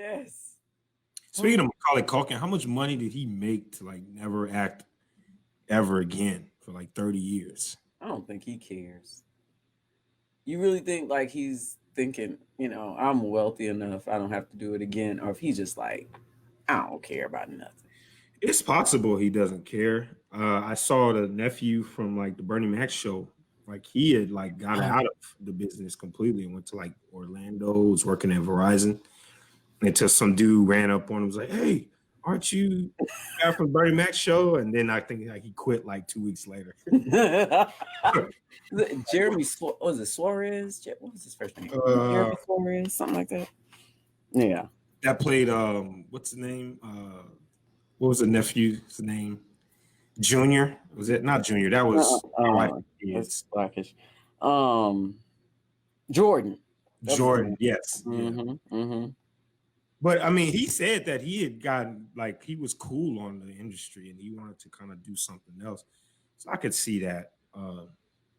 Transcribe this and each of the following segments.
Yes. Speaking of Macaulay Culkin, how much money did he make to like never act ever again for like 30 years? I don't think he cares. You really think like he's thinking, I'm wealthy enough, I don't have to do it again, or if he's just like, I don't care about nothing. It's possible he doesn't care. I saw the nephew from like the Bernie Mac show. Like he had like got out of the business completely and went to like Orlando, was working at Verizon. Until some dude ran up on him, was like, "Hey, aren't you guy from Bernie Mac show?" And then I think like he quit like 2 weeks later. Jeremy, was it Suarez? What was his first name? Jeremy Suarez, something like that. Yeah, that played what's the name? What was the nephew's name? Junior? Was it not Junior? That was it's Blackish. Jordan. Jordan, yes. Mm-hmm, yeah. Mm-hmm. But I mean, he said that he had gotten like he was cool on the industry and he wanted to kind of do something else. So I could see that.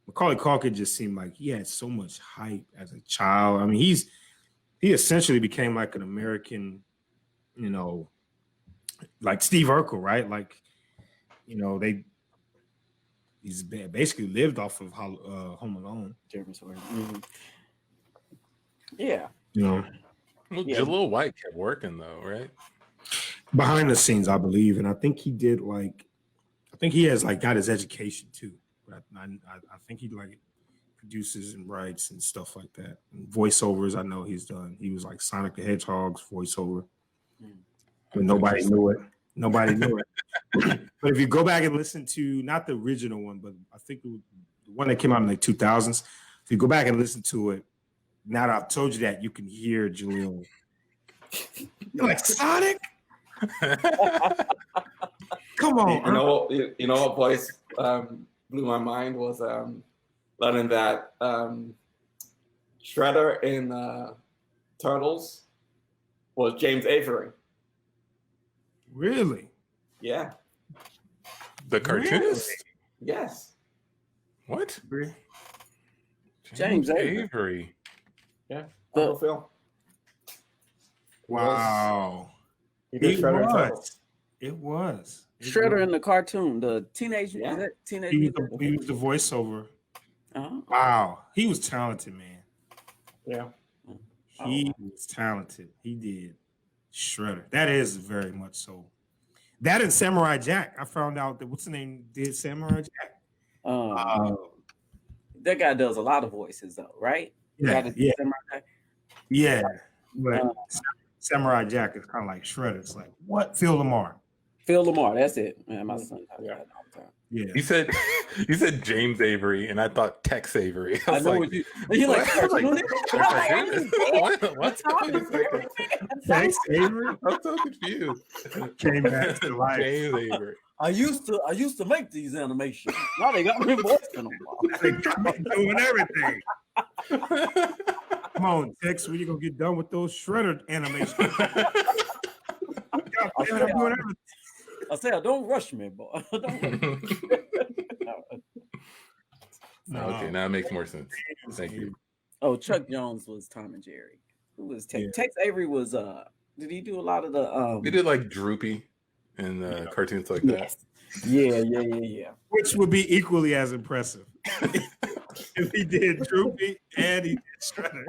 Macaulay Culkin just seemed like he had so much hype as a child. I mean, he essentially became like an American, like Steve Urkel, right? Like, he's basically lived off of Home Alone. Jeremy Suarez. Mm-hmm. Yeah. Well, Jaleel White kept working though, right? Behind the scenes, I believe, and I think he did I think he has like got his education too. But I think he like produces and writes and stuff like that. And voiceovers, I know he's done. He was like Sonic the Hedgehog's voiceover, but nobody knew it. Nobody knew it. But if you go back and listen to not the original one, but I think the one that came out in like 2000s, if you go back and listen to it. Now that I've told you that, you can hear Jaleel. You're like, Sonic? Come on. You know what voice blew my mind was learning that Shredder in Turtles was James Avery. Really? Yeah. The cartoonist? Really? Yes. What? James Avery. Yeah, film. Wow. It was. Shredder in the cartoon, the teenage. Yeah. Is that teenage? He was the voiceover. Uh-huh. Wow, he was talented, man. Yeah, he was talented. He did Shredder. That is very much so. That and Samurai Jack. I found out that what's the name did Samurai Jack. That guy does a lot of voices though, right? Yeah. But Samurai Jack is kind of like Shredder. It's like, what? Phil Lamar. That's it. Man, my son talks about it all the time. Yeah. You said James Avery, and I thought Tex Avery. I know what you're like. What? Tex Avery? I'm so confused. Came back to life. James Avery. I used to make these animations. Now they got me voicing them. They got me doing everything. Come on, Tex, when you gonna get done with those Shredder animations? I said, don't rush me, boy. Okay, now it makes more sense. Thank you. Oh, Chuck Jones was Tom and Jerry. Who was Tex? Tex Avery was did he do a lot of the He did like Droopy and cartoons like that. Yeah. Which would be equally as impressive. If he did Droopy and he did Shredder.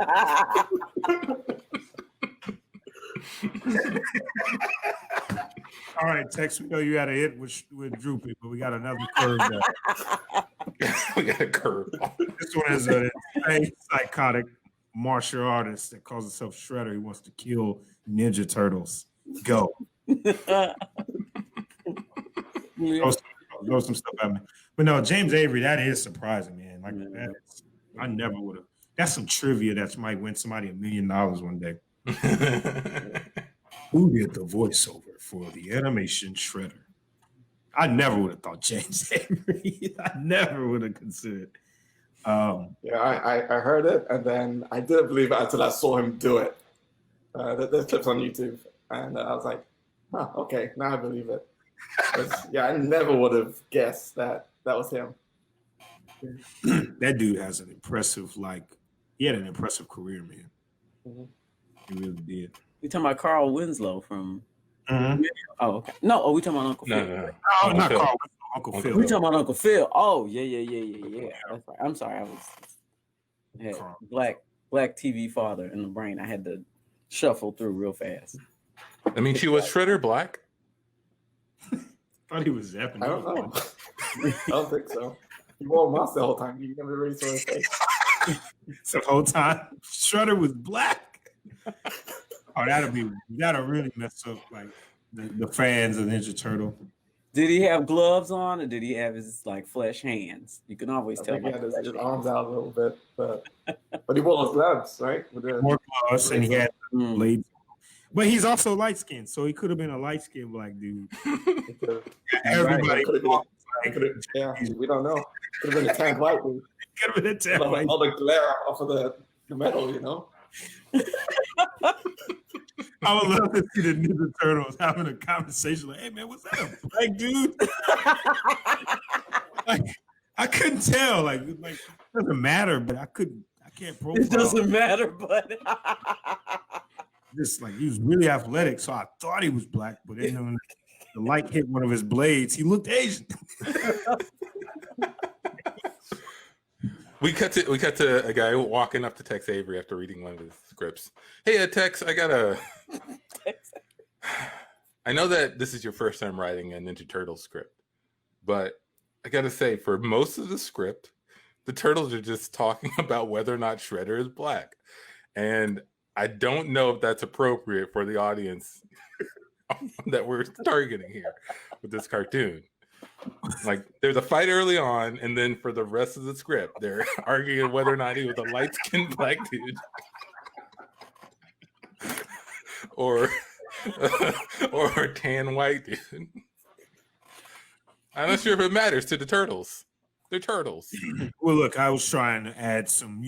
All right, Tex, we know you had a hit with Droopy, but we got another curveball. We got a curve. This one is a psychotic martial artist that calls himself Shredder. He wants to kill Ninja Turtles. Go. Throw some stuff at me. But no, James Avery, that is surprising, man. Like I never would have. That's some trivia that might win somebody $1 million one day. Who did the voiceover for the animation Shredder? I never would have thought James Avery. I never would have considered. I heard it, and then I didn't believe it until I saw him do it. There's clips on YouTube, and I was like, "Oh, okay, now I believe it." I never would have guessed that was him. That dude has an impressive, he had an impressive career, man. Mm-hmm. He really did. We talking about Carl Winslow from. Mhm. Oh, okay. No, we talking about Uncle No, Phil. no, no. Oh, not Phil. Carl. Uncle Uncle Phil. We talking about Uncle Phil. Oh, yeah. That's right. I'm sorry, I had Carl. black TV father in the brain. I had to shuffle through real fast. I mean, she was Shredder black. Thought he was Japanese. I don't know. I don't think so. He wore a mask the whole time. You never really saw his face. So the whole time, Shredder was black. Oh, that'll really mess up like the fans of Ninja Turtle. Did he have gloves on, or did he have his like flesh hands? You can always I tell. think he by had the his flesh arms hands. out a little bit, but he wore those gloves, right? With the, More gloves, and he had Mm. blades. But he's also light skinned, so he could have been a light skinned black dude. Everybody yeah, we don't know. Could have been a tan white dude. could have been a tan white. All the glare off of the metal, you know. I would love to see the Ninja Turtles having a conversation like, "Hey man, was that a black dude?" Like, I couldn't tell. Like it doesn't matter, but I can't profile. It doesn't matter, but Just like he was really athletic, so I thought he was black, but then when the light hit one of his blades, he looked Asian. We cut to a guy walking up to Tex Avery after reading one of his scripts. Hey, Tex, I know that this is your first time writing a Ninja Turtle script, but I gotta say, for most of the script, the Turtles are just talking about whether or not Shredder is black, and I don't know if that's appropriate for the audience that we're targeting here with this cartoon. Like, there's a fight early on, and then for the rest of the script, they're arguing whether or not he was a light-skinned black dude or a tan white dude. I'm not sure if it matters to the Turtles. They're turtles. Well, look, I was trying to add some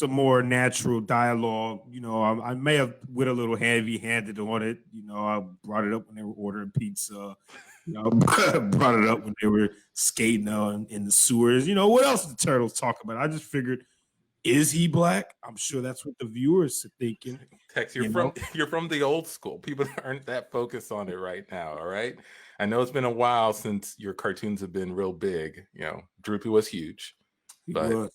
more natural dialogue. I may have went a little heavy-handed on it. I brought it up when they were ordering pizza. Brought it up when they were skating in the sewers. What else did the Turtles talk about? I just figured, is he black? I'm sure that's what the viewers are thinking. Tex, you're from the old school. People aren't that focused on it right now. All right. I know it's been a while since your cartoons have been real big. Droopy was huge, but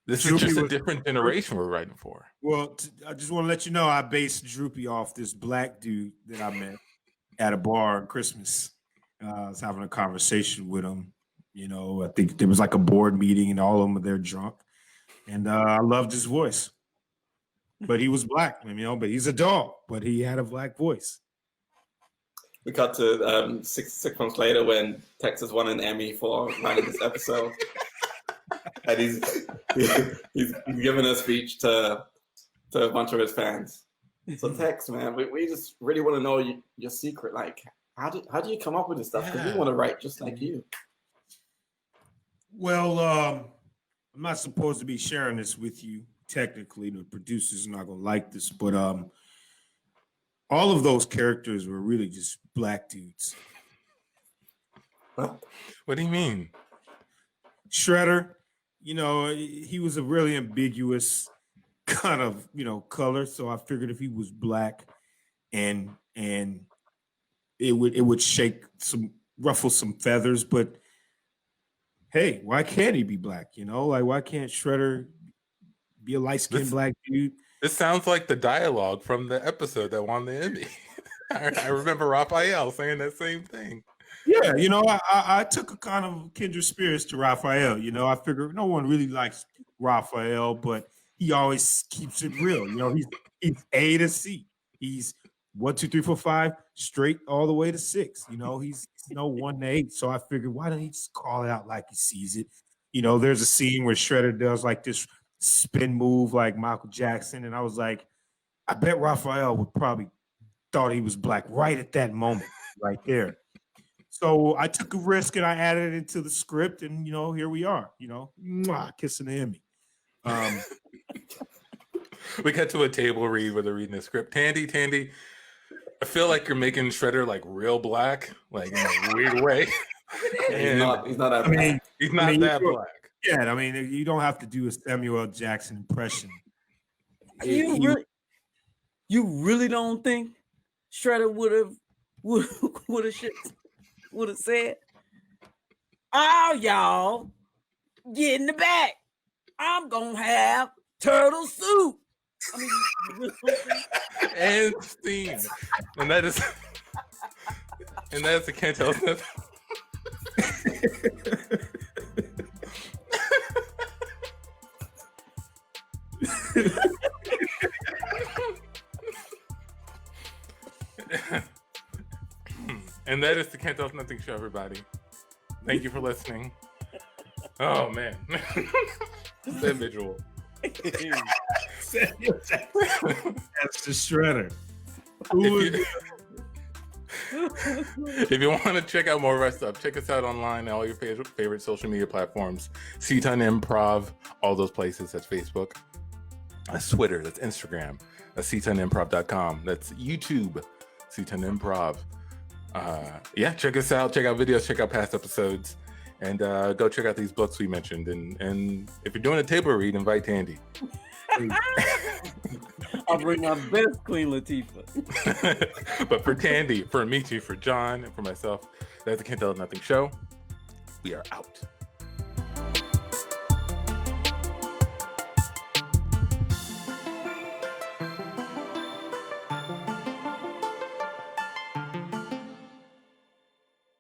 this is just a different generation we're writing for. Well, I just want to let you know I based Droopy off this black dude that I met at a bar on Christmas. I was having a conversation with him. I think there was like a board meeting and all of them were there drunk. And I loved his voice. But he was black, but he's a dog, but he had a black voice. We cut to 6 months later when Texas won an Emmy for writing this episode. And he's giving a speech to a bunch of his fans. So Tex, man, we just really want to know your secret. Like, how do you come up with this stuff? Because we want to write just like you. Well, I'm not supposed to be sharing this with you. Technically, the producers are not going to like this, but all of those characters were really just black dudes. What do you mean? Shredder, he was a really ambiguous kind of, color. So I figured if he was black and it would ruffle some feathers, but hey, why can't he be black? Why can't Shredder be a light-skinned black dude? This sounds like the dialogue from the episode that won the Emmy. I remember Raphael saying that same thing. Yeah, I took a kind of kindred spirits to Raphael. I figured no one really likes Raphael, but he always keeps it real. He's A to C. He's 1, 2, 3, 4, 5, straight all the way to 6. He's 1 to 8. So I figured, why don't he just call it out like he sees it? There's a scene where Shredder does like this spin move like Michael Jackson, and I was like, I bet Raphael would probably thought he was black right at that moment, right there. So I took a risk and I added it into the script, and here we are. Kissing the Emmy. We got to a table read where they're reading the script. Tandy, I feel like you're making Shredder like real black, like in a weird way. He's not that black. He's not that black. Yeah, you don't have to do a Samuel L. Jackson impression. You really, You really don't think Shredder would have said, "Oh, y'all, get in the back. I'm gonna have turtle soup." I mean, you really don't think- And steam. And that is the Can't Tell Us Nothing. And that is the Can't Tell Us Nothing show, everybody. Thank you for listening. Oh man. That visual. That's the Shredder. If you want to check out more of our stuff, check us out online on all your favorite social media platforms. CTUNimprov, all those places. That's Facebook. That's Twitter. That's Instagram. That's CTUNimprov.com. That's YouTube. CTUNimprov. Yeah, check us out. Check out videos. Check out past episodes. And go check out these books we mentioned. And if you're doing a table read, invite Tandy. I'll bring my best Queen Latifah. But for Tandy, for Amici, for John, and for myself, that's the Can't Tell Us Nothing show. We are out.